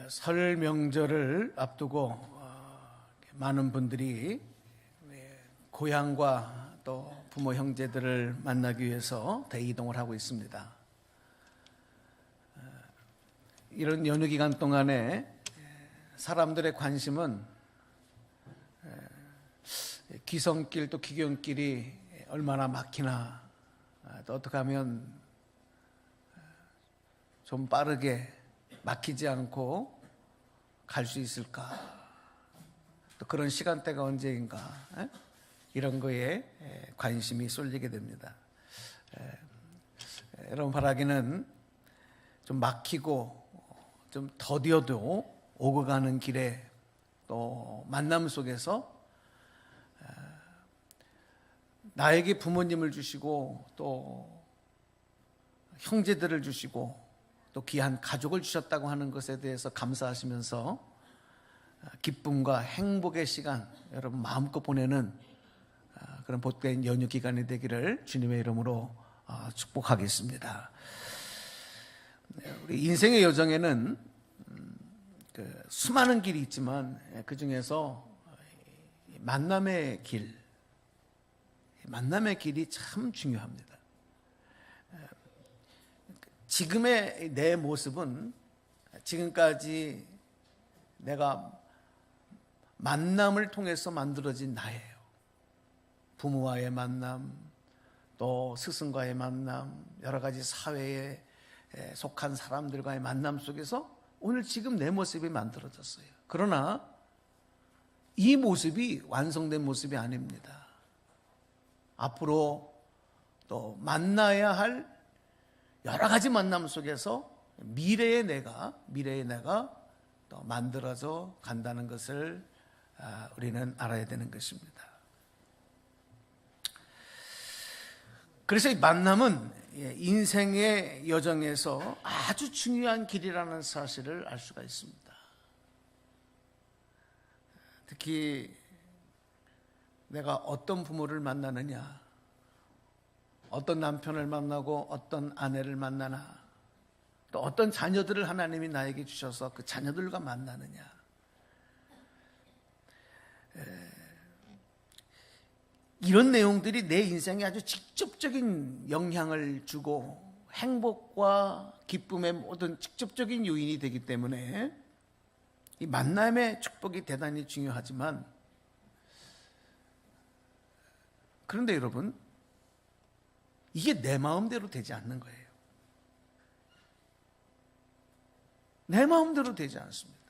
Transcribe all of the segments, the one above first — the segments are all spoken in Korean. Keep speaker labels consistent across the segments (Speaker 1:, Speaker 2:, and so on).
Speaker 1: 설 명절을 앞두고 많은 분들이 고향과 또 부모 형제들을 만나기 위해서 대이동을 하고 있습니다. 이런 연휴 기간 동안에 사람들의 관심은 귀성길 또 귀경길이 얼마나 막히나, 또 어떻게 하면 좀 빠르게 막히지 않고 갈 수 있을까, 또 그런 시간대가 언제인가, 이런 거에 관심이 쏠리게 됩니다. 여러분 바라기는 좀 막히고 좀 더디어도 오고 가는 길에 또 만남 속에서 나에게 부모님을 주시고 또 형제들을 주시고 또 귀한 가족을 주셨다고 하는 것에 대해서 감사하시면서 기쁨과 행복의 시간 여러분 마음껏 보내는 그런 복된 연휴 기간이 되기를 주님의 이름으로 축복하겠습니다. 우리 인생의 여정에는 수많은 길이 있지만 그 중에서 만남의 길이 참 중요합니다. 지금의 내 모습은 지금까지 내가 만남을 통해서 만들어진 나예요. 부모와의 만남, 또 스승과의 만남, 여러 가지 사회에 속한 사람들과의 만남 속에서 오늘 지금 내 모습이 만들어졌어요. 그러나 이 모습이 완성된 모습이 아닙니다. 앞으로 또 만나야 할 여러 가지 만남 속에서 미래의 내가 또 만들어져 간다는 것을 우리는 알아야 되는 것입니다. 그래서 이 만남은 인생의 여정에서 아주 중요한 길이라는 사실을 알 수가 있습니다. 특히 내가 어떤 부모를 만나느냐, 어떤 남편을 만나고 어떤 아내를 만나나, 또 어떤 자녀들을 하나님이 나에게 주셔서 그 자녀들과 만나느냐, 이런 내용들이 내 인생에 아주 직접적인 영향을 주고 행복과 기쁨의 모든 직접적인 요인이 되기 때문에 이 만남의 축복이 대단히 중요하지만, 그런데 여러분, 이게 내 마음대로 되지 않는 거예요. 내 마음대로 되지 않습니다.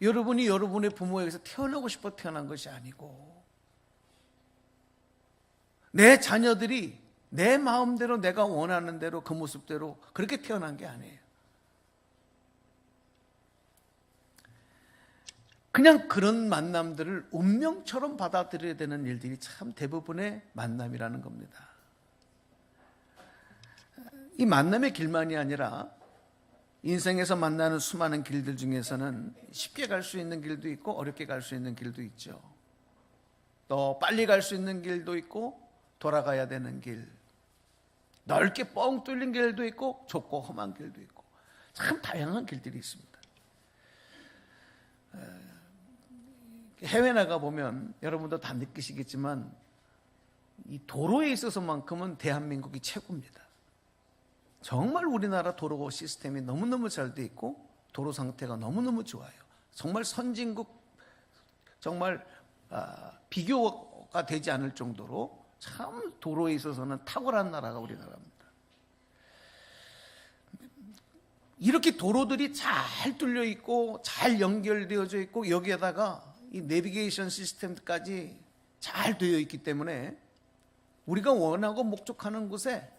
Speaker 1: 여러분이 여러분의 부모에게서 태어나고 싶어 태어난 것이 아니고, 내 자녀들이 내 마음대로 내가 원하는 대로 그 모습대로 그렇게 태어난 게 아니에요. 그냥 그런 만남들을 운명처럼 받아들여야 되는 일들이 참 대부분의 만남이라는 겁니다. 이 만남의 길만이 아니라 인생에서 만나는 수많은 길들 중에서는 쉽게 갈 수 있는 길도 있고 어렵게 갈 수 있는 길도 있죠. 또 빨리 갈 수 있는 길도 있고 돌아가야 되는 길, 넓게 뻥 뚫린 길도 있고 좁고 험한 길도 있고 참 다양한 길들이 있습니다. 해외 나가 보면 여러분도 다 느끼시겠지만 이 도로에 있어서만큼은 대한민국이 최고입니다. 정말 우리나라 도로 시스템이 너무너무 잘 돼 있고 도로 상태가 너무너무 좋아요. 정말 선진국, 정말 비교가 되지 않을 정도로 참 도로에 있어서는 탁월한 나라가 우리나라입니다. 이렇게 도로들이 잘 뚫려 있고 잘 연결되어져 있고 여기에다가 이 내비게이션 시스템까지 잘 되어 있기 때문에 우리가 원하고 목적하는 곳에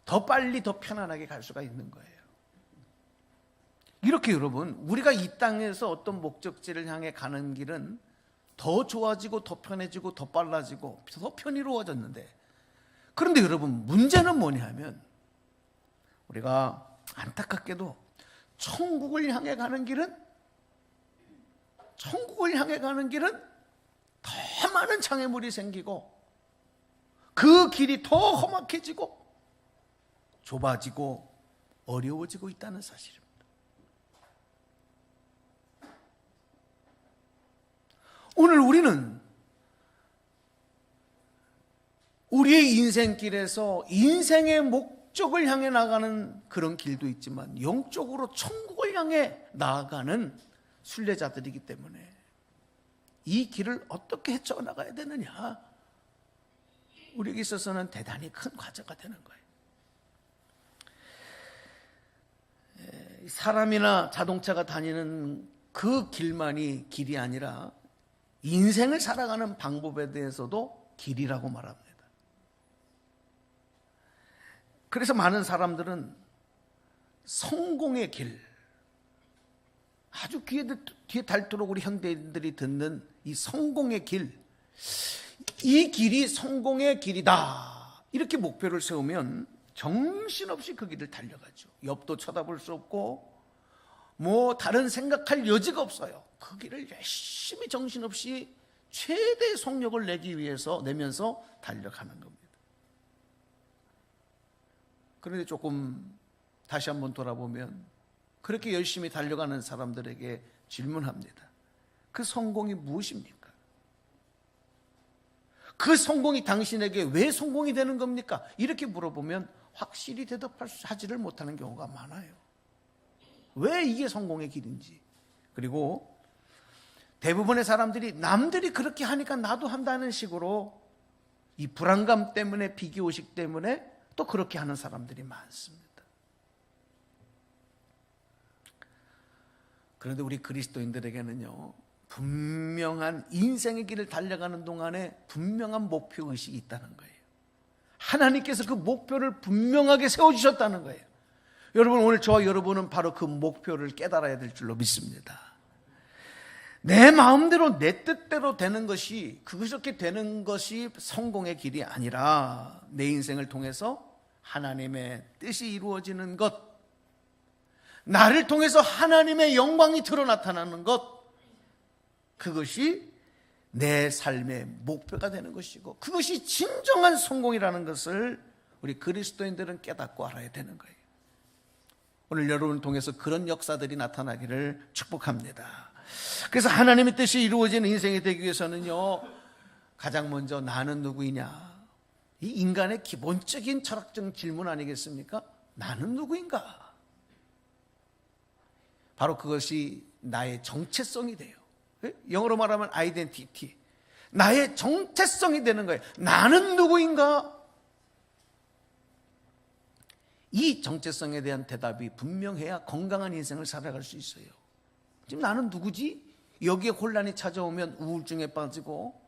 Speaker 1: 더 빨리 더 편안하게 갈 수가 있는 거예요. 이렇게 여러분, 우리가 이 땅에서 어떤 목적지를 향해 가는 길은 더 좋아지고 더 편해지고 더 빨라지고 더 편의로워졌는데, 그런데 여러분 문제는 뭐냐면 우리가 안타깝게도 천국을 향해 가는 길은 더 많은 장애물이 생기고 그 길이 더 험악해지고 좁아지고 어려워지고 있다는 사실입니다. 오늘 우리는 우리의 인생길에서 인생의 목적을 향해 나가는 그런 길도 있지만 영적으로 천국을 향해 나아가는 순례자들이기 때문에 이 길을 어떻게 헤쳐나가야 되느냐, 우리에게 있어서는 대단히 큰 과제가 되는 거예요. 사람이나 자동차가 다니는 그 길만이 길이 아니라 인생을 살아가는 방법에 대해서도 길이라고 말합니다. 그래서 많은 사람들은 성공의 길, 아주 귀에 닳도록 우리 현대인들이 듣는 이 성공의 길, 이 길이 성공의 길이다, 이렇게 목표를 세우면 정신없이 그 길을 달려가죠. 옆도 쳐다볼 수 없고 뭐 다른 생각할 여지가 없어요. 그 길을 열심히 정신없이 최대의 속력을 내면서 달려가는 겁니다. 그런데 조금 다시 한번 돌아보면 그렇게 열심히 달려가는 사람들에게 질문합니다. 그 성공이 무엇입니까? 그 성공이 당신에게 왜 성공이 되는 겁니까? 이렇게 물어보면 확실히 대답하지를 못하는 경우가 많아요. 왜 이게 성공의 길인지. 그리고 대부분의 사람들이 남들이 그렇게 하니까 나도 한다는 식으로 이 불안감 때문에, 비교의식 때문에 또 그렇게 하는 사람들이 많습니다. 그런데 우리 그리스도인들에게는요, 분명한 인생의 길을 달려가는 동안에 분명한 목표의식이 있다는 거예요. 하나님께서 그 목표를 분명하게 세워주셨다는 거예요. 여러분, 오늘 저와 여러분은 바로 그 목표를 깨달아야 될 줄로 믿습니다. 내 마음대로 내 뜻대로 되는 것이, 그렇게 되는 것이 성공의 길이 아니라 내 인생을 통해서 하나님의 뜻이 이루어지는 것, 나를 통해서 하나님의 영광이 드러 나타나는 것, 그것이 내 삶의 목표가 되는 것이고 그것이 진정한 성공이라는 것을 우리 그리스도인들은 깨닫고 알아야 되는 거예요. 오늘 여러분을 통해서 그런 역사들이 나타나기를 축복합니다. 그래서 하나님의 뜻이 이루어지는 인생이 되기 위해서는요, 가장 먼저 나는 누구이냐, 이 인간의 기본적인 철학적 질문 아니겠습니까? 나는 누구인가? 바로 그것이 나의 정체성이 돼요. 영어로 말하면 아이덴티티, 나의 정체성이 되는 거예요. 나는 누구인가? 이 정체성에 대한 대답이 분명해야 건강한 인생을 살아갈 수 있어요. 지금 나는 누구지? 여기에 혼란이 찾아오면 우울증에 빠지고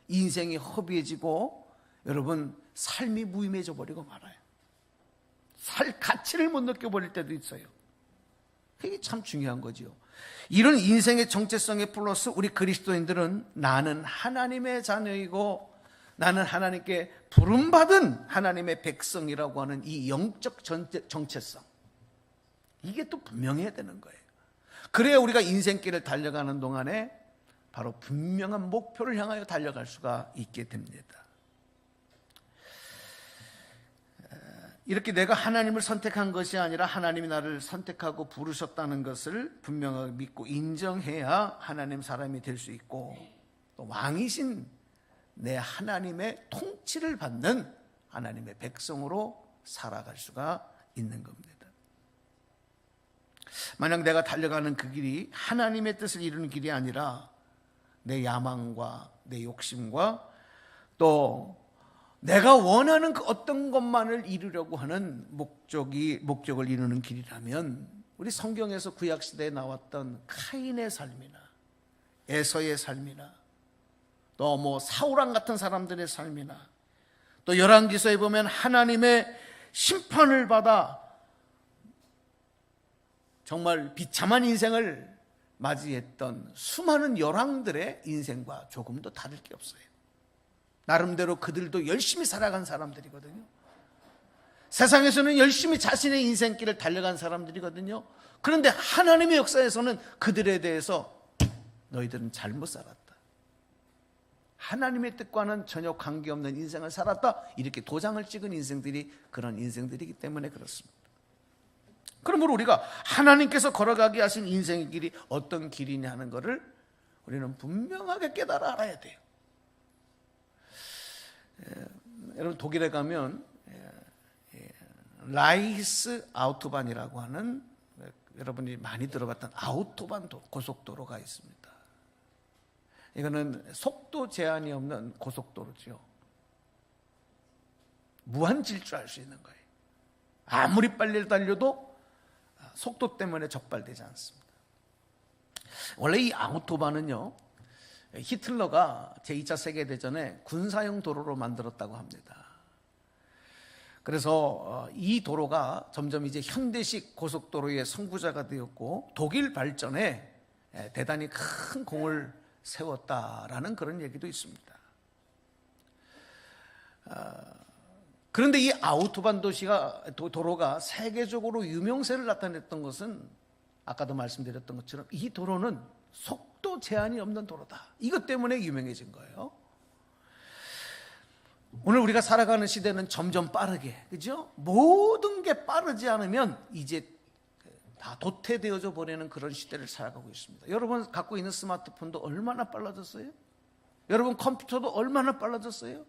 Speaker 1: 인생이 허비해지고 여러분 삶이 무의미해져 버리고 말아요. 살 가치를 못 느껴버릴 때도 있어요. 그게 참 중요한 거죠. 이런 인생의 정체성에 플러스 우리 그리스도인들은 나는 하나님의 자녀이고 나는 하나님께 부름받은 하나님의 백성이라고 하는 이 영적 정체성, 이게 또 분명해야 되는 거예요. 그래야 우리가 인생길을 달려가는 동안에 바로 분명한 목표를 향하여 달려갈 수가 있게 됩니다. 이렇게 내가 하나님을 선택한 것이 아니라 하나님이 나를 선택하고 부르셨다는 것을 분명하게 믿고 인정해야 하나님 사람이 될 수 있고, 또 왕이신 내 하나님의 통치를 받는 하나님의 백성으로 살아갈 수가 있는 겁니다. 만약 내가 달려가는 그 길이 하나님의 뜻을 이루는 길이 아니라 내 야망과 내 욕심과 또 내가 원하는 그 어떤 것만을 이루려고 하는 목적을 이루는 길이라면, 우리 성경에서 구약시대에 나왔던 카인의 삶이나 에서의 삶이나 또 뭐 사울왕 같은 사람들의 삶이나 또 열왕기서에 보면 하나님의 심판을 받아 정말 비참한 인생을 맞이했던 수많은 열왕들의 인생과 조금도 다를 게 없어요. 나름대로 그들도 열심히 살아간 사람들이거든요. 세상에서는 열심히 자신의 인생길을 달려간 사람들이거든요. 그런데 하나님의 역사에서는 그들에 대해서 너희들은 잘못 살았다, 하나님의 뜻과는 전혀 관계없는 인생을 살았다, 이렇게 도장을 찍은 인생들이 그런 인생들이기 때문에 그렇습니다. 그러므로 우리가 하나님께서 걸어가게 하신 인생의 길이 어떤 길이냐 하는 것을 우리는 분명하게 깨달아 알아야 돼요. 여러분 독일에 가면 라이스 아우토반이라고 하는, 여러분이 많이 들어봤던 아우토반 고속도로가 있습니다. 이거는 속도 제한이 없는 고속도로죠. 무한 질주할 수 있는 거예요. 아무리 빨리 달려도 속도 때문에 적발되지 않습니다. 원래 이 아우토반은요, 히틀러가 제2차 세계대전에 군사용 도로로 만들었다고 합니다. 그래서 이 도로가 점점 이제 현대식 고속도로의 선구자가 되었고 독일 발전에 대단히 큰 공을 세웠다라는 그런 얘기도 있습니다. 그런데 이 아우토반 도로가 세계적으로 유명세를 나타냈던 것은 아까도 말씀드렸던 것처럼 이 도로는 속도 제한이 없는 도로다. 이것 때문에 유명해진 거예요. 오늘 우리가 살아가는 시대는 점점 빠르게, 그죠? 모든 게 빠르지 않으면 이제 다 도태되어져 버리는 그런 시대를 살아가고 있습니다. 여러분 갖고 있는 스마트폰도 얼마나 빨라졌어요? 여러분 컴퓨터도 얼마나 빨라졌어요?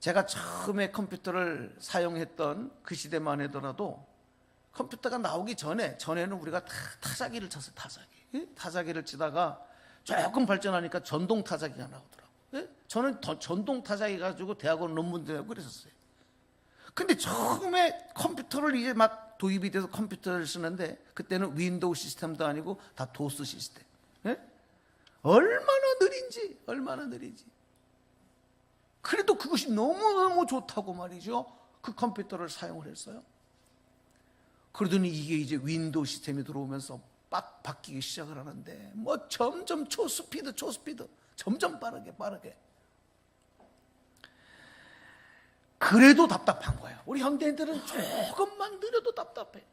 Speaker 1: 제가 처음에 컴퓨터를 사용했던 그 시대만 하더라도 컴퓨터가 나오기 전에는 우리가 타자기를 쳤어요. 타자기를 치다가 조금 발전하니까 전동 타자기가 나오더라고요. 저는 전동 타자기 가지고 대학원 논문도 내고 그랬었어요. 근데 처음에 컴퓨터를 이제 막 도입이 돼서 컴퓨터를 쓰는데 그때는 윈도우 시스템도 아니고 다 도스 시스템. 얼마나 느린지. 그래도 그것이 너무너무 좋다고 말이죠. 그 컴퓨터를 사용을 했어요. 그러더니 이게 이제 윈도우 시스템이 들어오면서 바뀌기 시작을 하는데 뭐 점점 초스피드 점점 빠르게 그래도 답답한 거예요. 우리 현대인들은 조금만 느려도 답답해.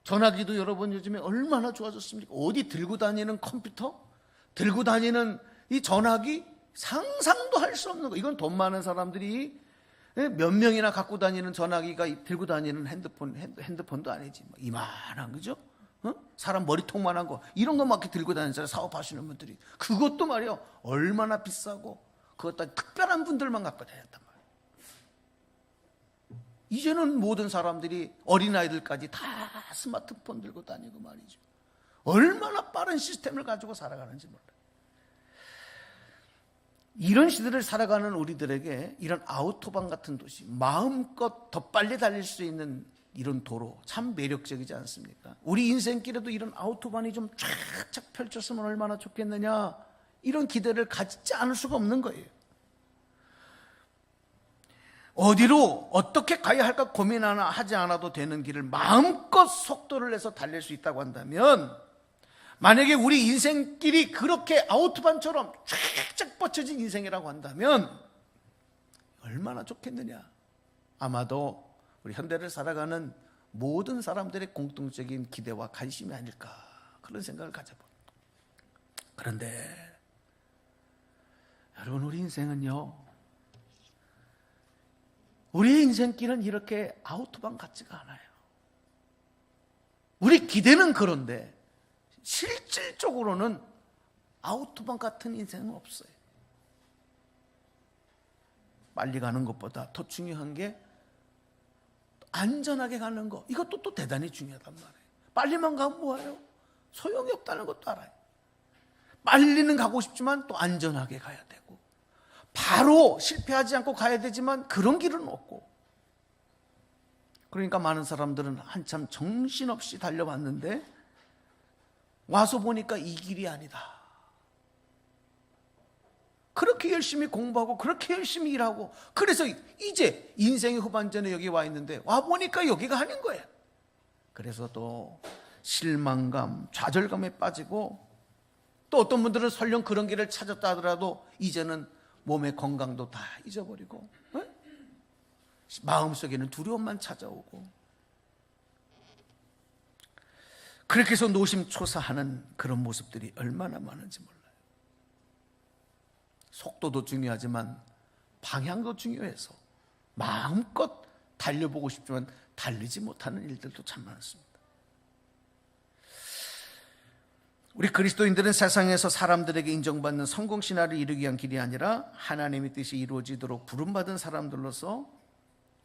Speaker 1: 전화기도 여러분 요즘에 얼마나 좋아졌습니까? 어디 들고 다니는 컴퓨터, 들고 다니는 이 전화기 상상도 할 수 없는 거. 이건 돈 많은 사람들이 몇 명이나 갖고 다니는 전화기가 들고 다니는 핸드폰도 아니지. 이만한, 그죠? 사람 머리통만한 거, 이런 거 막 들고 다니는 사업하시는 분들이, 그것도 말이요 얼마나 비싸고 그것도 특별한 분들만 갖고 다녔단 말이에요. 이제는 모든 사람들이, 어린아이들까지 다 스마트폰 들고 다니고 말이죠. 얼마나 빠른 시스템을 가지고 살아가는지 몰라요. 이런 시대를 살아가는 우리들에게 이런 아우토반 같은 도시, 마음껏 더 빨리 달릴 수 있는 이런 도로 참 매력적이지 않습니까? 우리 인생길에도 이런 아우토반이 좀 쫙쫙 펼쳤으면 얼마나 좋겠느냐, 이런 기대를 가지지 않을 수가 없는 거예요. 어디로 어떻게 가야 할까 고민하지 않아도 되는 길을 마음껏 속도를 내서 달릴 수 있다고 한다면, 만약에 우리 인생길이 그렇게 아우토반처럼 쫙쫙 뻗쳐진 인생이라고 한다면 얼마나 좋겠느냐. 아마도 우리 현대를 살아가는 모든 사람들의 공통적인 기대와 관심이 아닐까, 그런 생각을 가져봅니다. 그런데 여러분, 우리 인생은요, 우리의 인생길은 이렇게 아우토반 같지가 않아요. 우리 기대는 그런데 실질적으로는 아우토반 같은 인생은 없어요. 빨리 가는 것보다 더 중요한 게 안전하게 가는 거, 이것도 또 대단히 중요하단 말이에요. 빨리만 가면 뭐예요? 소용이 없다는 것도 알아요. 빨리는 가고 싶지만 또 안전하게 가야 되고, 바로 실패하지 않고 가야 되지만 그런 길은 없고. 그러니까 많은 사람들은 한참 정신없이 달려왔는데 와서 보니까 이 길이 아니다. 그렇게 열심히 공부하고 그렇게 열심히 일하고, 그래서 이제 인생의 후반전에 여기 와 있는데 와보니까 여기가 아닌 거예요. 그래서 또 실망감, 좌절감에 빠지고, 또 어떤 분들은 설령 그런 길을 찾았다 하더라도 이제는 몸의 건강도 다 잊어버리고, 마음속에는 두려움만 찾아오고, 그렇게 해서 노심초사하는 그런 모습들이 얼마나 많은지 몰라요. 속도도 중요하지만 방향도 중요해서 마음껏 달려보고 싶지만 달리지 못하는 일들도 참 많습니다. 우리 그리스도인들은 세상에서 사람들에게 인정받는 성공신화를 이루기 위한 길이 아니라 하나님의 뜻이 이루어지도록 부름받은 사람들로서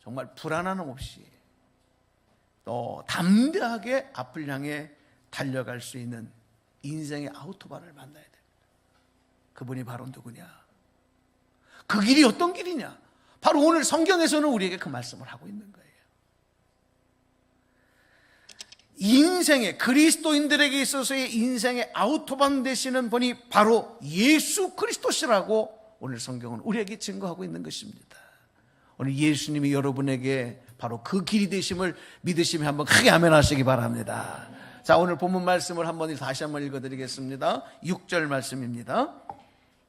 Speaker 1: 정말 불안함 없이 또 담대하게 앞을 향해 달려갈 수 있는 인생의 아우토반을 만나야 됩니다. 그분이 바로 누구냐? 그 길이 어떤 길이냐? 바로 오늘 성경에서는 우리에게 그 말씀을 하고 있는 거예요. 인생의, 그리스도인들에게 있어서의 인생의 아우토반 되시는 분이 바로 예수 그리스도시라고 오늘 성경은 우리에게 증거하고 있는 것입니다. 오늘 예수님이 여러분에게 바로 그 길이 되심을 믿으시면 한번 크게 아멘 하시기 바랍니다. 자, 오늘 본문 말씀을 다시 한번 읽어드리겠습니다. 6절 말씀입니다.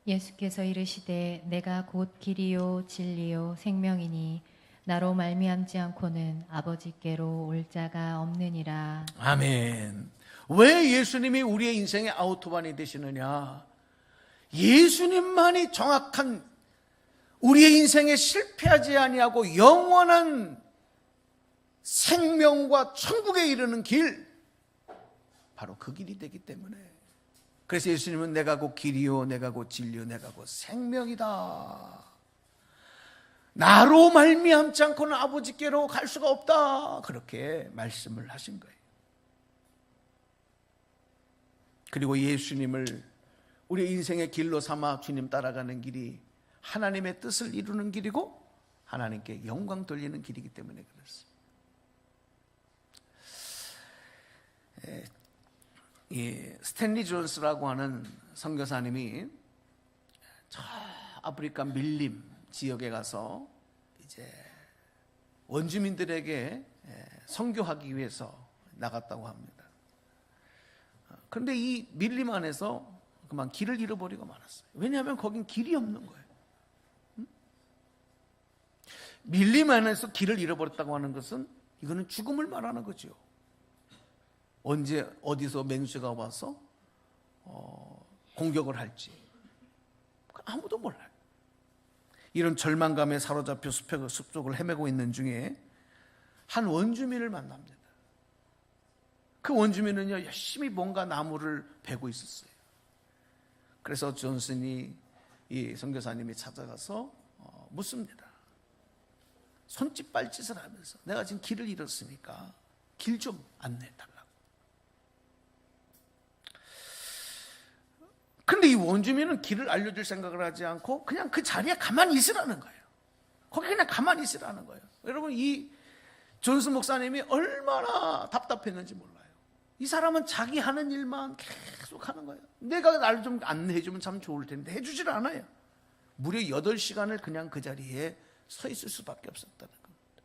Speaker 2: 예수께서 이르시되 내가 곧 길이요 진리요 생명이니 나로 말미암지 않고는 아버지께로 올 자가 없느니라.
Speaker 1: 아멘. 왜 예수님이 우리의 인생의 아우토반이 되시느냐? 예수님만이 정확한 우리의 인생에 실패하지 아니하고 영원한 생명과 천국에 이르는 길, 바로 그 길이 되기 때문에, 그래서 예수님은 내가 곧 길이요 내가 곧 진리요 내가 곧 생명이다, 나로 말미암지 않고는 아버지께로 갈 수가 없다, 그렇게 말씀을 하신 거예요. 그리고 예수님을 우리 인생의 길로 삼아 주님 따라가는 길이 하나님의 뜻을 이루는 길이고 하나님께 영광 돌리는 길이기 때문에 그렇습니다. 이 스탠리 존스라고 하는 선교사님이 저 아프리카 밀림 지역에 가서 이제 원주민들에게 선교하기 위해서 나갔다고 합니다. 그런데 이 밀림 안에서 그만 길을 잃어버리고 말았어요. 왜냐하면 거긴 길이 없는 거예요. 밀림 안에서 길을 잃어버렸다고 하는 것은 이거는 죽음을 말하는 거죠. 언제 어디서 맹수가 와서 공격을 할지 아무도 몰라요. 이런 절망감에 사로잡혀 숲속을 헤매고 있는 중에 한 원주민을 만납니다. 그 원주민은요 열심히 뭔가 나무를 베고 있었어요. 그래서 존슨이 이 선교사님이 찾아가서 묻습니다. 손짓 발짓을 하면서 내가 지금 길을 잃었으니까 길 좀 안내해 달라고. 그런데 이 원주민은 길을 알려줄 생각을 하지 않고 그냥 그 자리에 가만히 있으라는 거예요. 거기 그냥 가만히 있으라는 거예요. 여러분, 이 존슨 목사님이 얼마나 답답했는지 몰라요. 이 사람은 자기 하는 일만 계속 하는 거예요. 내가 날 좀 안내해주면 참 좋을 텐데 해주질 않아요. 무려 8시간을 그냥 그 자리에 서 있을 수밖에 없었다는 겁니다.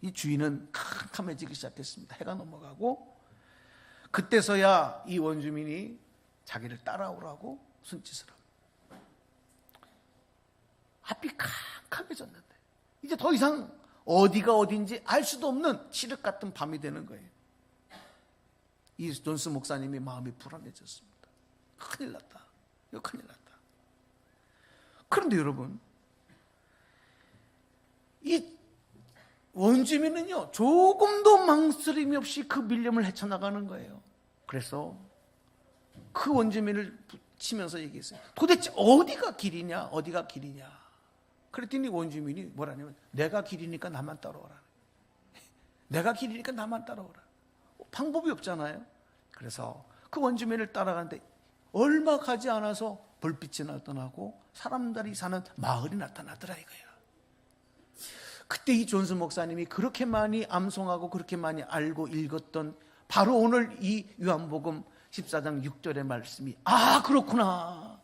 Speaker 1: 이 주인은 캄캄해지기 시작했습니다. 해가 넘어가고 그때서야 이 원주민이 자기를 따라오라고 손짓을 합니다. 앞이 캄캄해졌는데 이제 더 이상 어디가 어딘지 알 수도 없는 칠흑 같은 밤이 되는 거예요. 이 존슨 목사님이 마음이 불안해졌습니다. 큰일 났다. 이거 큰일 났다. 그런데 여러분, 이 원주민은요 조금도 망설임이 없이 그 밀림을 헤쳐나가는 거예요. 그래서 그 원주민을 치면서 얘기했어요. 도대체 어디가 길이냐, 어디가 길이냐. 그랬더니 원주민이 뭐라냐면 내가 길이니까 나만 따라오라. 내가 길이니까 나만 따라오라. 방법이 없잖아요. 그래서 그 원주민을 따라가는데 얼마 가지 않아서 불빛이 나타나고 사람들이 사는 마을이 나타나더라 이거야. 그때 이 존슨 목사님이 그렇게 많이 암송하고 그렇게 많이 알고 읽었던 바로 오늘 이 요한복음 14장 6절의 말씀이 그렇구나.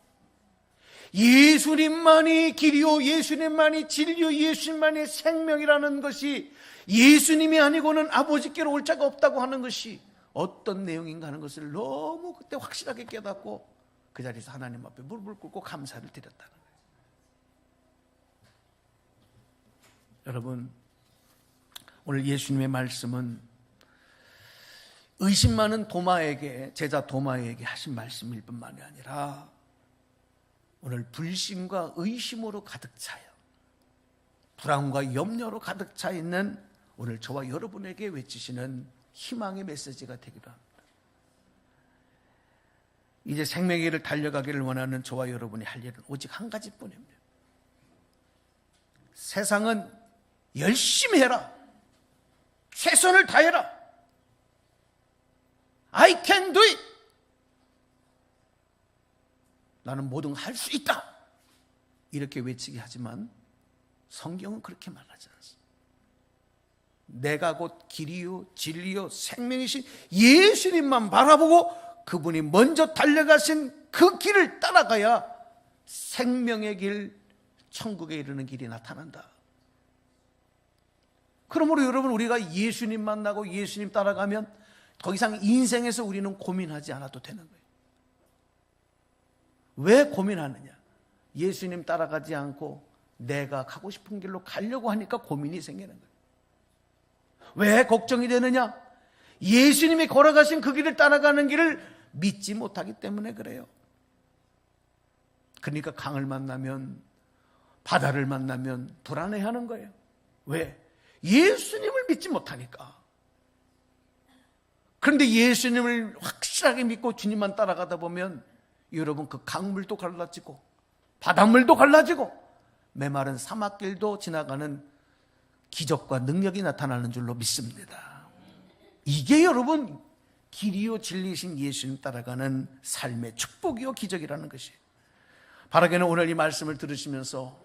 Speaker 1: 예수님만이 길이요 예수님만이 진리요 예수님만이 생명이라는 것이 예수님이 아니고는 아버지께로 올 자가 없다고 하는 것이 어떤 내용인가 하는 것을 너무 그때 확실하게 깨닫고 그 자리에서 하나님 앞에 무릎을 꿇고 감사를 드렸다는 거예요. 여러분, 오늘 예수님의 말씀은 의심 많은 도마에게, 제자 도마에게 하신 말씀일 뿐만이 아니라 오늘 불신과 의심으로 가득 차요, 불안과 염려로 가득 차 있는 오늘 저와 여러분에게 외치시는 희망의 메시지가 되기도 합니다. 이제 생명의 길을 달려가기를 원하는 저와 여러분이 할 일은 오직 한 가지뿐입니다. 세상은 열심히 해라, 최선을 다해라, I can do it, 나는 뭐든 할 수 있다, 이렇게 외치게 하지만 성경은 그렇게 말하지 않습니다. 내가 곧 길이요 진리요 생명이신 예수님만 바라보고 그분이 먼저 달려가신 그 길을 따라가야 생명의 길, 천국에 이르는 길이 나타난다. 그러므로 여러분, 우리가 예수님 만나고 예수님 따라가면 더 이상 인생에서 우리는 고민하지 않아도 되는 거예요. 왜 고민하느냐? 예수님 따라가지 않고 내가 가고 싶은 길로 가려고 하니까 고민이 생기는 거예요. 왜 걱정이 되느냐? 예수님이 걸어가신 그 길을 따라가는 길을 믿지 못하기 때문에 그래요. 그러니까 강을 만나면, 바다를 만나면 불안해하는 거예요. 왜? 예수님을 믿지 못하니까. 그런데 예수님을 확실하게 믿고 주님만 따라가다 보면 여러분, 그 강물도 갈라지고 바닷물도 갈라지고 메마른 사막길도 지나가는 기적과 능력이 나타나는 줄로 믿습니다. 이게 여러분, 길이요 진리이신 예수님 따라가는 삶의 축복이요 기적이라는 것이에요. 바라기는 오늘 이 말씀을 들으시면서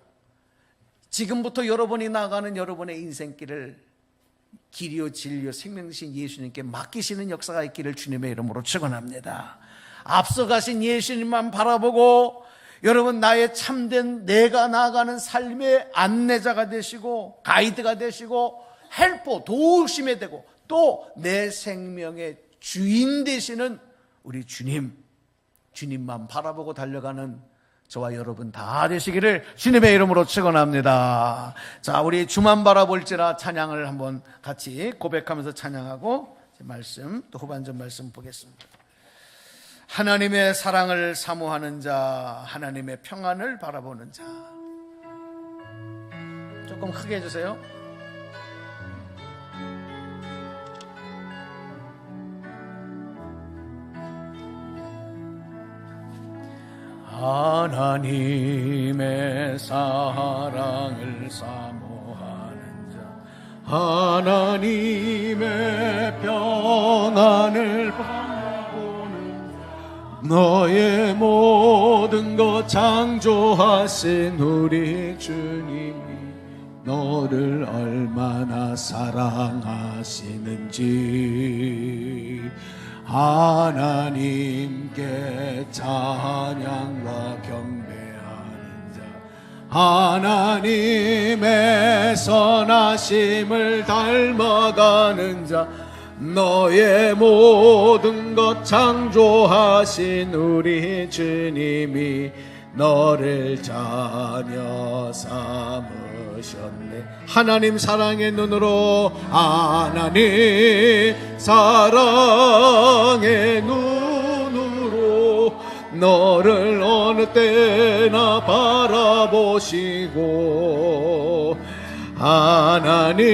Speaker 1: 지금부터 여러분이 나아가는 여러분의 인생길을 길이요 진리요 생명이신 예수님께 맡기시는 역사가 있기를 주님의 이름으로 축원합니다. 앞서가신 예수님만 바라보고 여러분, 나의 참된 내가 나아가는 삶의 안내자가 되시고 가이드가 되시고 헬퍼, 도우심이 되고 또 내 생명의 주인 되시는 우리 주님만 바라보고 달려가는 저와 여러분 다 되시기를 주님의 이름으로 축원합니다. 자, 우리 주만 바라볼지라 찬양을 한번 같이 고백하면서 찬양하고 말씀, 또 후반전 말씀 보겠습니다. 하나님의 사랑을 사모하는 자, 하나님의 평안을 바라보는 자. 조금 크게 해주세요. 하나님의 사랑을 사모하는 자, 하나님의 평안을 바라보는 자, 너의 모든 것 창조하신 우리 주님이 너를 얼마나 사랑하시는지 하나님께 찬양과 경배하는 자, 하나님의 선하심을 닮아가는 자, 너의 모든 것 창조하신 우리 주님이 너를 자녀 삼으셨네. 하나님 사랑의 눈으로, 하나님 사랑의 눈으로 너를 어느 때나 바라보시고 하나님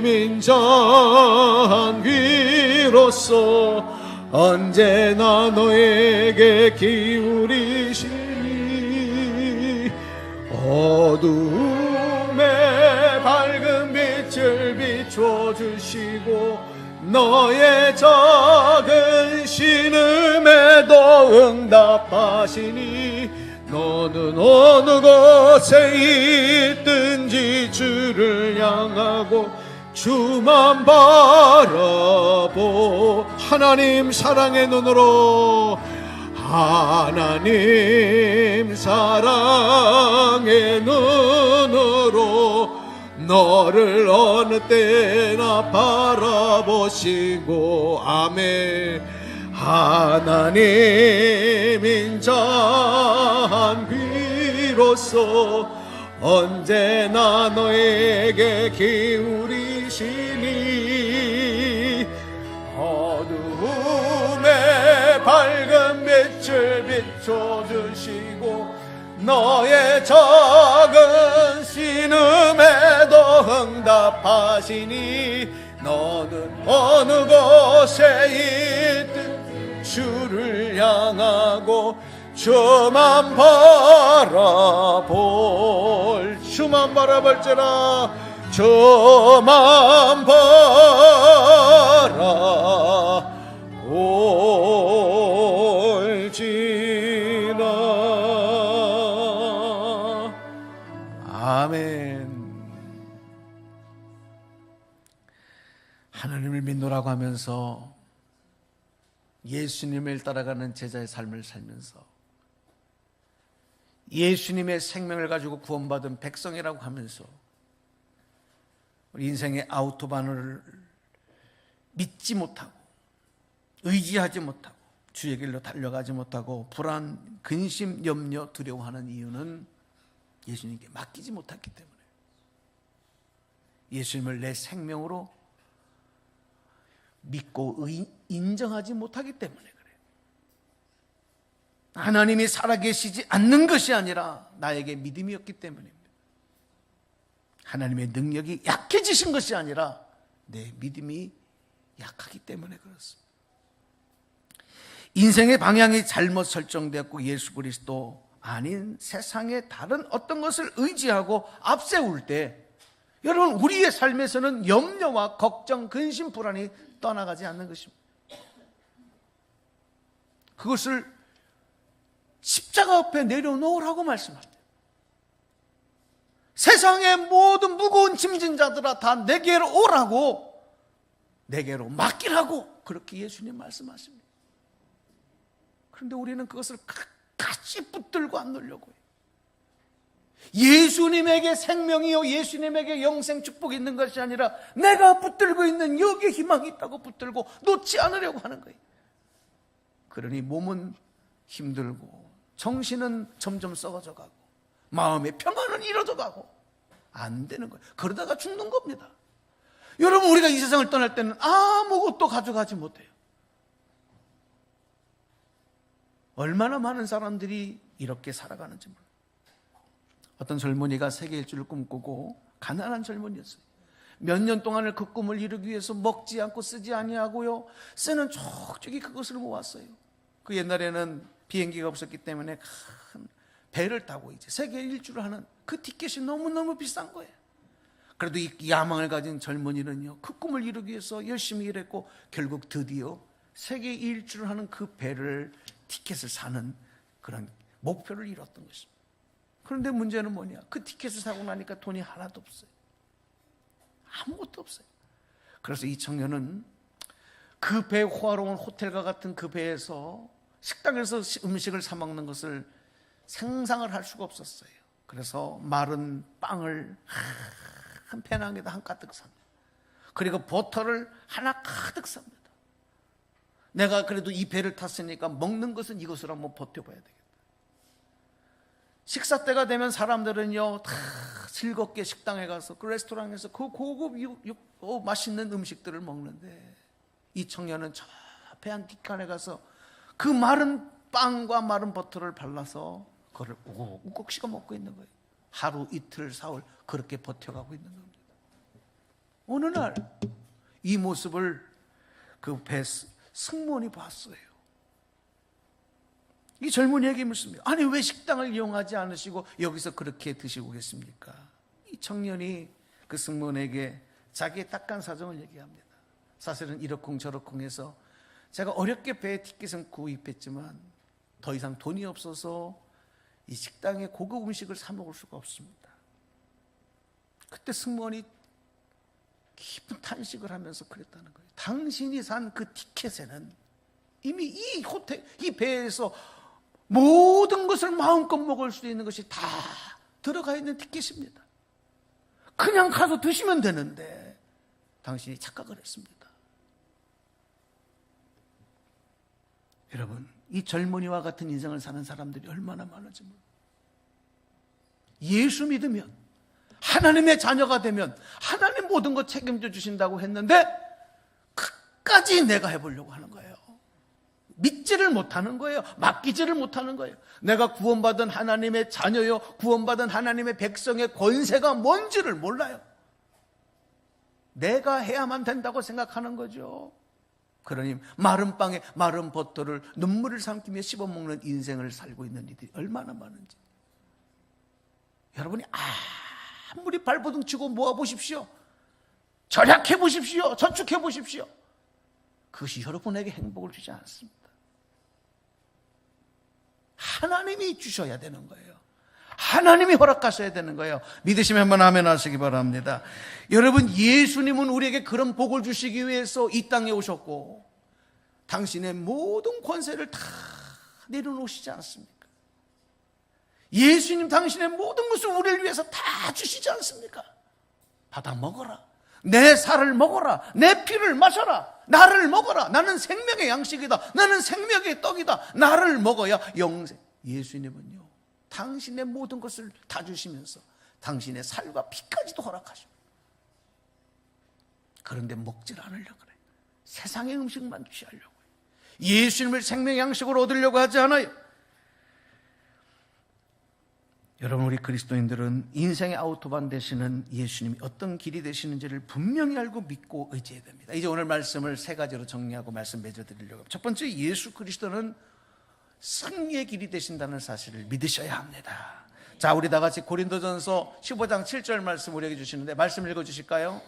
Speaker 1: 인자한 귀로서 언제나 너에게 기울이시니 어두움에 밝은 빛을 비춰주시고 너의 작은 신음에도 응답하시니 너는 어느 곳에 있든지 주를 향하고 주만 바라보. 하나님 사랑의 눈으로, 하나님 사랑의 눈으로 너를 어느 때나 바라보시고 아멘. 하나님 인자한 귀로서 언제나 너에게 기울이시니 어두움에 밝은 빛을 비춰주시고 너의 작은 신음에도 응답하시니 너는 어느 곳에 있든 주를 향하고 주만 바라볼지라 주만 바라볼지라. 아멘. 하나님을 믿노라고 하면서 예수님을 따라가는 제자의 삶을 살면서 예수님의 생명을 가지고 구원받은 백성이라고 하면서 우리 인생의 아우토반을 믿지 못하고 의지하지 못하고 주의 길로 달려가지 못하고 불안, 근심, 염려, 두려워하는 이유는 예수님께 맡기지 못했기 때문에, 예수님을 내 생명으로 믿고 인정하지 못하기 때문에 그래요. 하나님이 살아계시지 않는 것이 아니라 나에게 믿음이었기 때문입니다. 하나님의 능력이 약해지신 것이 아니라 내 믿음이 약하기 때문에 그렇습니다. 인생의 방향이 잘못 설정되었고 예수 그리스도 아닌 세상의 다른 어떤 것을 의지하고 앞세울 때, 여러분, 우리의 삶에서는 염려와 걱정, 근심, 불안이 떠나가지 않는 것입니다. 그것을 십자가 앞에 내려놓으라고 말씀합니다. 세상의 모든 무거운 짐진 자들아 다 내게로 오라고, 내게로 맡기라고 그렇게 예수님 말씀하십니다. 그런데 우리는 그것을 같이 붙들고 안 놓으려고 해요. 예수님에게 생명이요 예수님에게 영생 축복이 있는 것이 아니라 내가 붙들고 있는 여기에 희망이 있다고 붙들고 놓지 않으려고 하는 거예요. 그러니 몸은 힘들고 정신은 점점 썩어져 가고 마음의 평안은 이뤄져 가고 안 되는 거예요. 그러다가 죽는 겁니다. 여러분, 우리가 이 세상을 떠날 때는 아무것도 가져가지 못해요. 얼마나 많은 사람들이 이렇게 살아가는지 몰라요. 어떤 젊은이가 세계 일주를 꿈꾸고, 가난한 젊은이였어요. 몇 년 동안을 그 꿈을 이루기 위해서 먹지 않고 쓰지 아니하고요, 쓰는 족족이 그것을 모았어요. 그 옛날에는 비행기가 없었기 때문에 큰 배를 타고 이제 세계 일주를 하는 그 티켓이 너무너무 비싼 거예요. 그래도 이 야망을 가진 젊은이는요, 그 꿈을 이루기 위해서 열심히 일했고 결국 드디어 세계 일주를 하는 그 배를, 티켓을 사는 그런 목표를 이뤘던 것입니다. 그런데 문제는 뭐냐? 그 티켓을 사고 나니까 돈이 하나도 없어요. 아무것도 없어요. 그래서 이 청년은 그 배, 호화로운 호텔과 같은 그 배에서 식당에서 음식을 사 먹는 것을 상상을 할 수가 없었어요. 그래서 마른 빵을 한 배낭에다 한 가득 삽니다. 그리고 버터를 하나 가득 삽니다. 내가 그래도 이 배를 탔으니까 먹는 것은 이것으로 한번 버텨봐야 되겠다. 식사 때가 되면 사람들은요 다 즐겁게 식당에 가서 그 레스토랑에서 그 고급 맛있는 음식들을 먹는데, 이 청년은 저 배 한 뒷칸에 가서 그 마른 빵과 마른 버터를 발라서 그걸 우걱우걱 씹어 먹고 있는 거예요. 하루, 이틀, 사흘 그렇게 버텨가고 있는 겁니다. 어느 날 이 모습을 그 배 승무원이 봤어요. 이 젊은이에게 묻습니다. 아니, 왜 식당을 이용하지 않으시고 여기서 그렇게 드시고 계십니까? 이 청년이 그 승무원에게 자기의 딱한 사정을 얘기합니다. 사실은 이러쿵저러쿵 해서 제가 어렵게 배의 티켓은 구입했지만 더 이상 돈이 없어서 이 식당에 고급 음식을 사 먹을 수가 없습니다. 그때 승무원이 깊은 탄식을 하면서 그랬다는 거예요. 당신이 산 그 티켓에는 이미 이 호텔, 이 배에서 모든 것을 마음껏 먹을 수 있는 것이 다 들어가 있는 티켓입니다. 그냥 가서 드시면 되는데 당신이 착각을 했습니다. 여러분, 이 젊은이와 같은 인생을 사는 사람들이 얼마나 많은지 몰라요. 예수 믿으면, 하나님의 자녀가 되면 하나님 모든 것 책임져 주신다고 했는데 끝까지 내가 해보려고 하는 거예요. 믿지를 못하는 거예요. 맡기지를 못하는 거예요. 내가 구원받은 하나님의 자녀요, 구원받은 하나님의 백성의 권세가 뭔지를 몰라요. 내가 해야만 된다고 생각하는 거죠. 그러니 마른 빵에 마른 버터를 눈물을 삼키며 씹어먹는 인생을 살고 있는 이들이 얼마나 많은지. 여러분이 아무리 발버둥 치고 모아보십시오. 절약해보십시오. 저축해보십시오. 그것이 여러분에게 행복을 주지 않습니다. 하나님이 주셔야 되는 거예요. 하나님이 허락하셔야 되는 거예요. 믿으시면 한번 아멘 하시기 바랍니다. 여러분, 예수님은 우리에게 그런 복을 주시기 위해서 이 땅에 오셨고 당신의 모든 권세를 다 내려놓으시지 않습니까? 예수님 당신의 모든 것을 우리를 위해서 다 주시지 않습니까? 받아 먹어라. 내 살을 먹어라. 내 피를 마셔라. 나를 먹어라. 나는 생명의 양식이다. 나는 생명의 떡이다. 나를 먹어야 영생. 예수님은요, 당신의 모든 것을 다 주시면서 당신의 살과 피까지도 허락하십니다. 그런데 먹질 않으려고 그래요. 세상의 음식만 취하려고 해요. 예수님을 생명의 양식으로 얻으려고 하지 않아요. 여러분, 우리 그리스도인들은 인생의 아우토반 되시는 예수님이 어떤 길이 되시는지를 분명히 알고 믿고 의지해야 됩니다. 이제 오늘 말씀을 세 가지로 정리하고 말씀 맺어드리려고 합니다. 첫 번째, 예수 그리스도는 승리의 길이 되신다는 사실을 믿으셔야 합니다. 자, 우리 다 같이 고린도전서 15장 7절 말씀 우리에게 주시는데 말씀 읽어주실까요?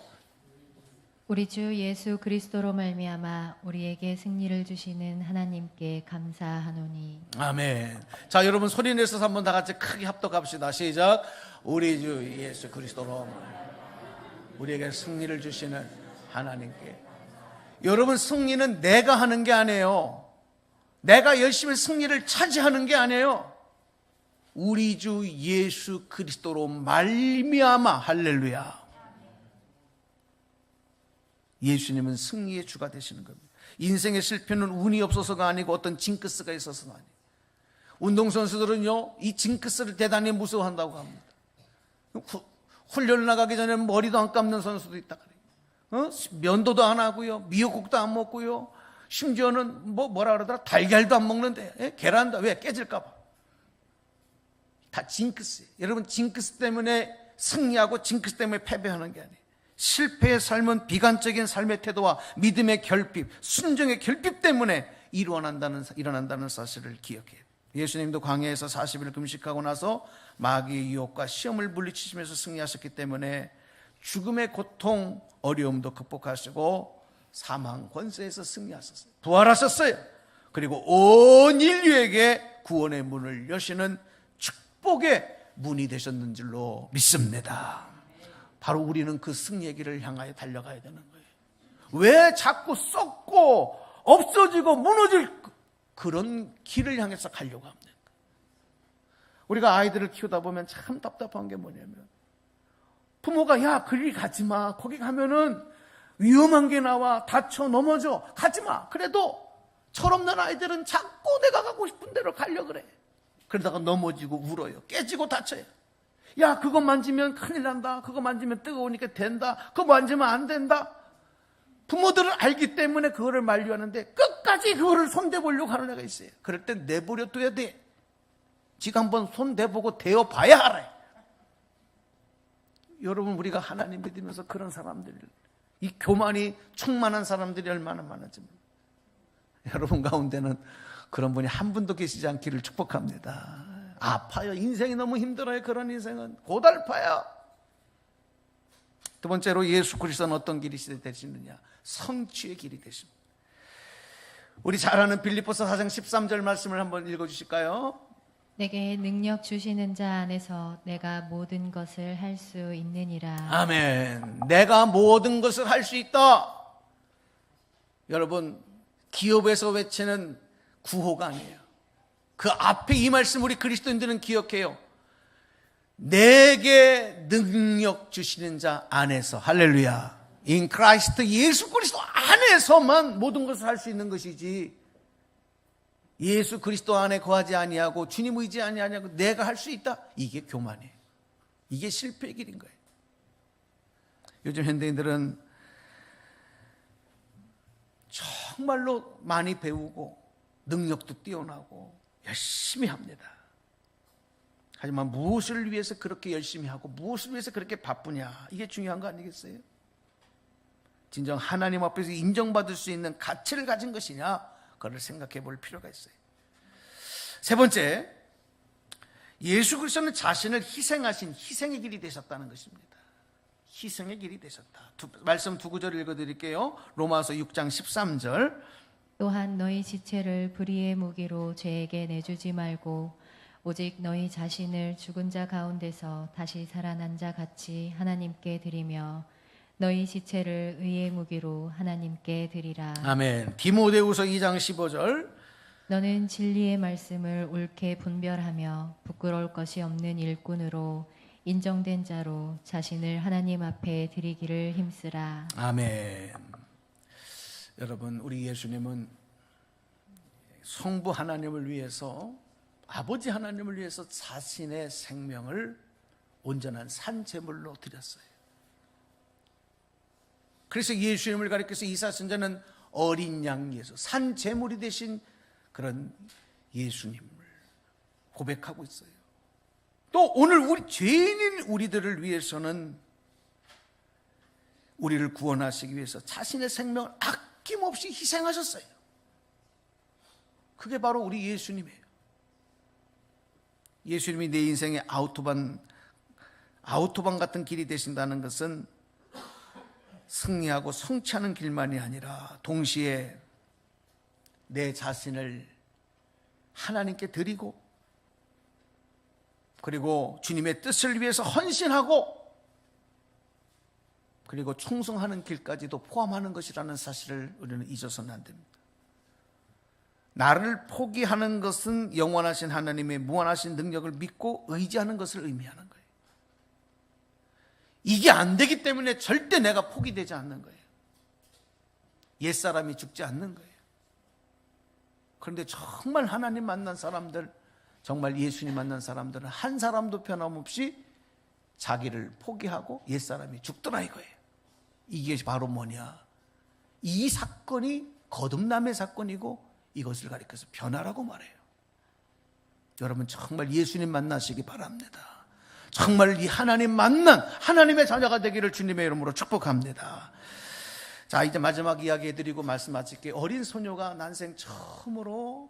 Speaker 2: 우리 주 예수 그리스도로 말미암아 우리에게 승리를 주시는 하나님께 감사하노니.
Speaker 1: 아멘. 자, 여러분 소리 내서 한번 다 같이 크게 합독합시다. 시작. 우리 주 예수 그리스도로 우리에게 승리를 주시는 하나님께. 여러분, 승리는 내가 하는 게 아니에요. 내가 열심히 승리를 차지하는 게 아니에요. 우리 주 예수 그리스도로 말미암아. 할렐루야. 예수님은 승리의 주가 되시는 겁니다. 인생의 실패는 운이 없어서가 아니고 어떤 징크스가 있어서가 아니에요. 운동선수들은요, 이 징크스를 대단히 무서워한다고 합니다. 훈련 나가기 전에 머리도 안 감는 선수도 있다 그래요. 면도도 안 하고요, 미역국도 안 먹고요, 심지어는 뭐라 그러더라, 달걀도 안 먹는데, 계란도 왜 깨질까 봐. 다 징크스예요. 여러분, 징크스 때문에 승리하고 징크스 때문에 패배하는 게 아니에요. 실패의 삶은 비관적인 삶의 태도와 믿음의 결핍, 순종의 결핍 때문에 일어난다는 사실을 기억해요. 예수님도 광야에서 40일 금식하고 나서 마귀의 유혹과 시험을 물리치시면서 승리하셨기 때문에 죽음의 고통, 어려움도 극복하시고 사망 권세에서 승리하셨어요. 부활하셨어요. 그리고 온 인류에게 구원의 문을 여시는 축복의 문이 되셨는 줄로 믿습니다. 바로 우리는 그 승리의 길을 향하여 달려가야 되는 거예요. 왜 자꾸 썩고 없어지고 무너질 그런 길을 향해서 가려고 합니까? 우리가 아이들을 키우다 보면 참 답답한 게 뭐냐면 부모가 야, 그리 가지 마. 거기 가면은 위험한 게 나와. 다쳐 넘어져. 가지 마. 그래도 철없는 아이들은 자꾸 내가 가고 싶은 데로 가려고 그래. 그러다가 넘어지고 울어요. 깨지고 다쳐요. 야, 그거 만지면 큰일 난다. 그거 만지면 뜨거우니까 된다. 그거 만지면 안 된다. 부모들은 알기 때문에 그거를 만류하는데 끝까지 그거를 손대보려고 하는 애가 있어요. 그럴 땐 내버려 둬야 돼. 지가 한번 손대보고 대어봐야 알아요. 여러분, 우리가 하나님 믿으면서 그런 사람들, 이 교만이 충만한 사람들이 얼마나 많은지 모릅니다. 여러분 가운데는 그런 분이 한 분도 계시지 않기를 축복합니다. 아파요. 인생이 너무 힘들어요. 그런 인생은 고달파요. 두 번째로, 예수 그리스도는 어떤 길이 되시느냐? 성취의 길이 되십니다. 우리 잘 아는 빌립보서 4장 13절 말씀을 한번 읽어주실까요?
Speaker 2: 내게 능력 주시는 자 안에서 내가 모든 것을 할 수 있느니라.
Speaker 1: 아멘. 내가 모든 것을 할 수 있다. 여러분, 기업에서 외치는 구호가 아니에요. 그 앞에 이 말씀 우리 그리스도인들은 기억해요. 내게 능력 주시는 자 안에서. 할렐루야. In Christ, 예수 그리스도 안에서만 모든 것을 할 수 있는 것이지, 예수 그리스도 안에 거하지 아니하고 주님 의지 아니하고 내가 할 수 있다? 이게 교만이에요. 이게 실패의 길인 거예요. 요즘 현대인들은 정말로 많이 배우고 능력도 뛰어나고 열심히 합니다. 하지만 무엇을 위해서 그렇게 열심히 하고 무엇을 위해서 그렇게 바쁘냐, 이게 중요한 거 아니겠어요? 진정 하나님 앞에서 인정받을 수 있는 가치를 가진 것이냐, 그걸 생각해 볼 필요가 있어요. 세 번째, 예수 그리스도는 자신을 희생하신 희생의 길이 되셨다는 것입니다. 희생의 길이 되셨다. 말씀 두 구절 읽어드릴게요. 로마서 6장 13절.
Speaker 2: 또한 너희 지체를 불의의 무기로 죄에게 내주지 말고 오직 너희 자신을 죽은 자 가운데서 다시 살아난 자 같이 하나님께 드리며 너희 지체를 의의 무기로 하나님께 드리라.
Speaker 1: 아멘. 디모데후서 2장 15절.
Speaker 2: 너는 진리의 말씀을 옳게 분별하며 부끄러울 것이 없는 일꾼으로 인정된 자로 자신을 하나님 앞에 드리기를 힘쓰라.
Speaker 1: 아멘. 여러분, 우리 예수님은 성부 하나님을 위해서, 아버지 하나님을 위해서 자신의 생명을 온전한 산제물로 드렸어요. 그래서 예수님을 가리켜서 이사야서는 어린 양 예수, 산제물이 되신 그런 예수님을 고백하고 있어요. 또 오늘 우리 죄인인 우리들을 위해서는, 우리를 구원하시기 위해서 자신의 생명을 아낌없이 희생하셨어요. 그게 바로 우리 예수님이에요. 예수님이 내 인생의 아우토반 같은 길이 되신다는 것은 승리하고 성취하는 길만이 아니라 동시에 내 자신을 하나님께 드리고, 그리고 주님의 뜻을 위해서 헌신하고, 그리고 충성하는 길까지도 포함하는 것이라는 사실을 우리는 잊어서는 안 됩니다. 나를 포기하는 것은 영원하신 하나님의 무한하신 능력을 믿고 의지하는 것을 의미하는 거예요. 이게 안 되기 때문에 절대 내가 포기되지 않는 거예요. 옛사람이 죽지 않는 거예요. 그런데 정말 하나님 만난 사람들, 정말 예수님 만난 사람들은 한 사람도 변함없이 자기를 포기하고 옛사람이 죽더라 이거예요. 이게 바로 뭐냐? 이 사건이 거듭남의 사건이고 이것을 가리켜서 변화라고 말해요. 여러분, 정말 예수님 만나시기 바랍니다. 정말 이 하나님 만난 하나님의 자녀가 되기를 주님의 이름으로 축복합니다. 자, 이제 마지막 이야기 해드리고 말씀 마칠게요. 어린 소녀가 난생 처음으로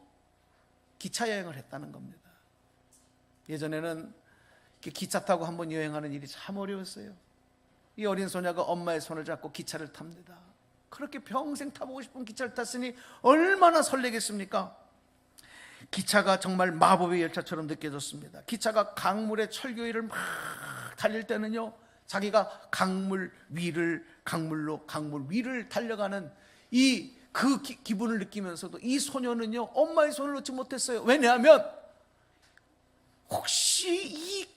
Speaker 1: 기차 여행을 했다는 겁니다. 예전에는 기차 타고 한번 여행하는 일이 참 어려웠어요. 이 어린 소녀가 엄마의 손을 잡고 기차를 탑니다. 그렇게 평생 타보고 싶은 기차를 탔으니 얼마나 설레겠습니까? 기차가 정말 마법의 열차처럼 느껴졌습니다. 기차가 강물의 철교 위를 막 달릴 때는요, 자기가 강물 위를 달려가는 그 기분을 느끼면서도 이 소녀는요, 엄마의 손을 놓지 못했어요. 왜냐하면 혹시 이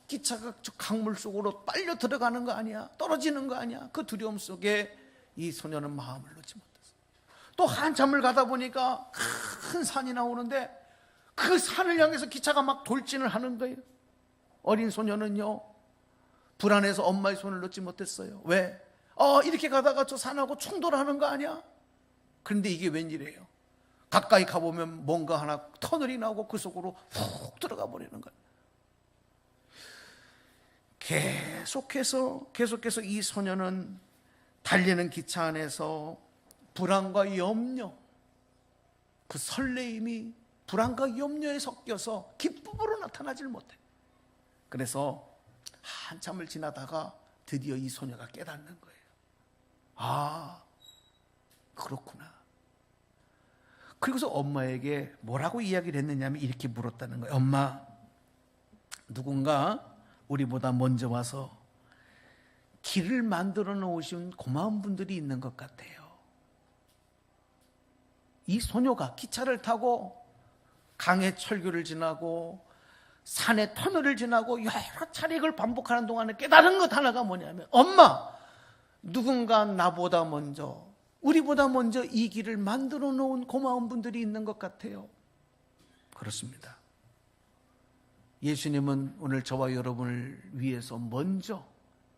Speaker 1: 기차가 저 강물 속으로 빨려 들어가는 거 아니야? 떨어지는 거 아니야? 그 두려움 속에 이 소녀는 마음을 놓지 못했어요. 또 한참을 가다 보니까 큰 산이 나오는데 그 산을 향해서 기차가 막 돌진을 하는 거예요. 어린 소녀는요, 불안해서 엄마의 손을 놓지 못했어요. 왜? 이렇게 가다가 저 산하고 충돌하는 거 아니야? 그런데 이게 웬일이에요? 가까이 가보면 뭔가 하나 터널이 나오고 그 속으로 푹 들어가 버리는 거예요. 계속해서 이 소녀는 달리는 기차 안에서 불안과 염려, 그 설레임이 불안과 염려에 섞여서 기쁨으로 나타나질 못해. 그래서 한참을 지나다가 드디어 이 소녀가 깨닫는 거예요. 아, 그렇구나. 그리고서 엄마에게 뭐라고 이야기를 했느냐면 이렇게 물었다는 거예요. 엄마, 누군가 우리보다 먼저 와서 길을 만들어 놓으신 고마운 분들이 있는 것 같아요. 이 소녀가 기차를 타고 강의 철교를 지나고 산의 터널을 지나고 여러 차례 이걸 반복하는 동안에 깨달은 것 하나가 뭐냐면, 엄마, 누군가 나보다 먼저, 우리보다 먼저 이 길을 만들어 놓은 고마운 분들이 있는 것 같아요. 그렇습니다. 예수님은 오늘 저와 여러분을 위해서 먼저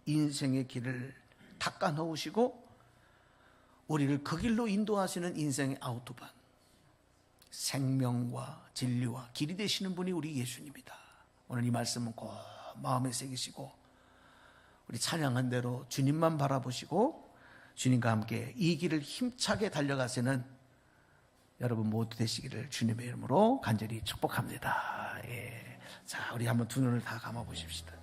Speaker 1: 인생의 길을 닦아 놓으시고 우리를 그 길로 인도하시는 인생의 아우토반, 생명과 진리와 길이 되시는 분이 우리 예수님이다. 오늘 이 말씀은 꼭 마음에 새기시고 우리 찬양한 대로 주님만 바라보시고 주님과 함께 이 길을 힘차게 달려가시는 여러분 모두 되시기를 주님의 이름으로 간절히 축복합니다. 예. 자, 우리 한번 두 눈을 다 감아 보십시다.